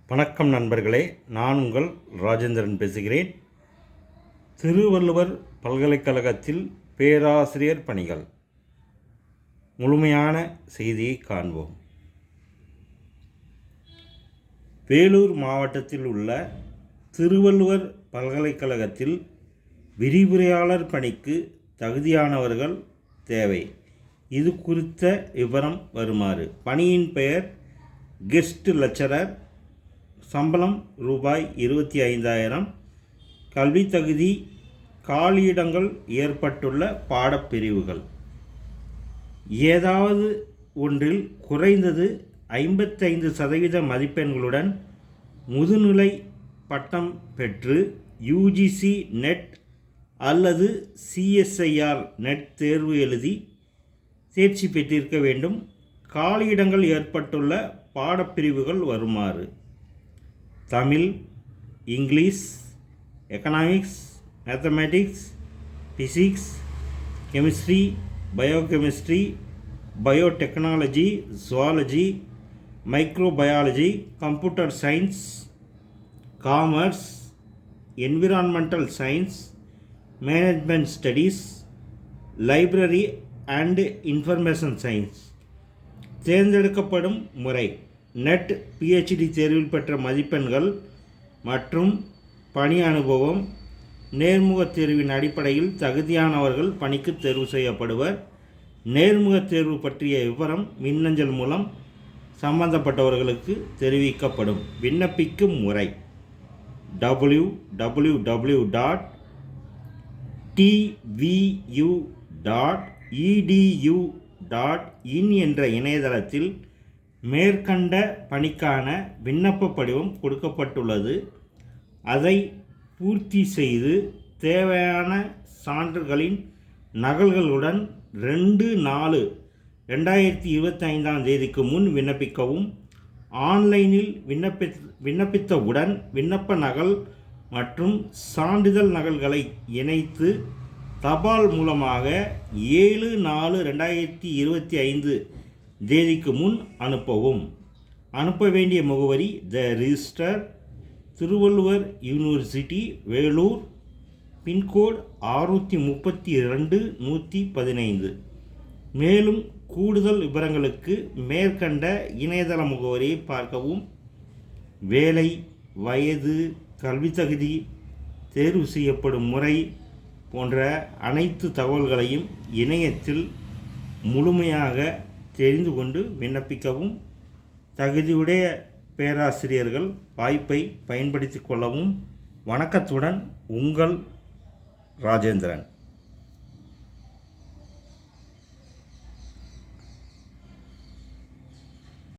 வணக்கம் நண்பர்களே, நான் உங்கள் ராஜேந்திரன் பேசுகிறேன். திருவள்ளுவர் பல்கலைக்கழகத்தில் பேராசிரியர் பணிகள் முழுமையான செய்தியை காண்போம். வேலூர் மாவட்டத்தில் உள்ள திருவள்ளுவர் பல்கலைக்கழகத்தில் விரிவுரையாளர் பணிக்கு தகுதியானவர்கள் தேவை. இது குறித்த விவரம் வருமாறு: பணியின் பெயர் கெஸ்ட் லெக்சரர், சம்பளம் ரூபாய் 25,000, கல்வி தகுதி காலியிடங்கள் ஏற்பட்டுள்ள பாடப்பிரிவுகள் ஏதாவது ஒன்றில் குறைந்தது 55% மதிப்பெண்களுடன் முதுநிலை பட்டம் பெற்று யுஜிசி நெட் அல்லது சிஎஸ்ஐஆர் நெட் தேர்வு எழுதி தேர்ச்சி பெற்றிருக்க வேண்டும். காலியிடங்கள் ஏற்பட்டுள்ள பாடப்பிரிவுகள் வருமாறு: Tamil, English, economics, mathematics, physics, chemistry, biochemistry, biotechnology, zoology, microbiology, computer science, commerce, environmental science, management studies, library and information science. தேர்ந்தெடுக்கப்படும் முறை: நெட் பிஹெச்டி தேர்வில் பெற்ற மதிப்பெண்கள் மற்றும் பணி அனுபவம். நேர்முகத் தேர்வின் அடிப்படையில் தகுதியானவர்கள் பணிக்கு தேர்வு செய்யப்படுவர். நேர்முகத் தேர்வு பற்றிய விவரம் மின்னஞ்சல் மூலம் சம்பந்தப்பட்டவர்களுக்கு தெரிவிக்கப்படும். விண்ணப்பிக்கும் முறை: www.tvu.edu.in என்ற இணையதளத்தில் மேற்கண்ட பணிக்கான விண்ணப்ப படிவம் கொடுக்கப்பட்டுள்ளது. அதை பூர்த்தி செய்து தேவையான சான்றுகளின் நகல்களுடன் 2/4/2025 முன் விண்ணப்பிக்கவும். ஆன்லைனில் விண்ணப்பித்தவுடன் விண்ணப்ப நகல் மற்றும் சான்றிதழ் நகல்களை இணைத்து தபால் மூலமாக 7/4/2025 முன் அனுப்பவும். அனுப்ப வேண்டிய முகவரி: the registrar, Thiruvalluvar university, Vellore, pincode 632-115. மேலும் கூடுதல் விவரங்களுக்கு மேற்கண்ட இணையதள முகவரியை பார்க்கவும். வேலை, வயது, கல்வி தகுதி, தேர்வு செய்யப்படும் முறை போன்ற அனைத்து தகவல்களையும் இணையத்தில் முழுமையாக தெரிந்து கொண்டு விண்ணப்பிக்கவும். தகுதியுடைய பேராசிரியர்கள் வாய்ப்பை பயன்படுத்தி கொள்ளவும். வணக்கத்துடன் உங்கள் ராஜேந்திரன்.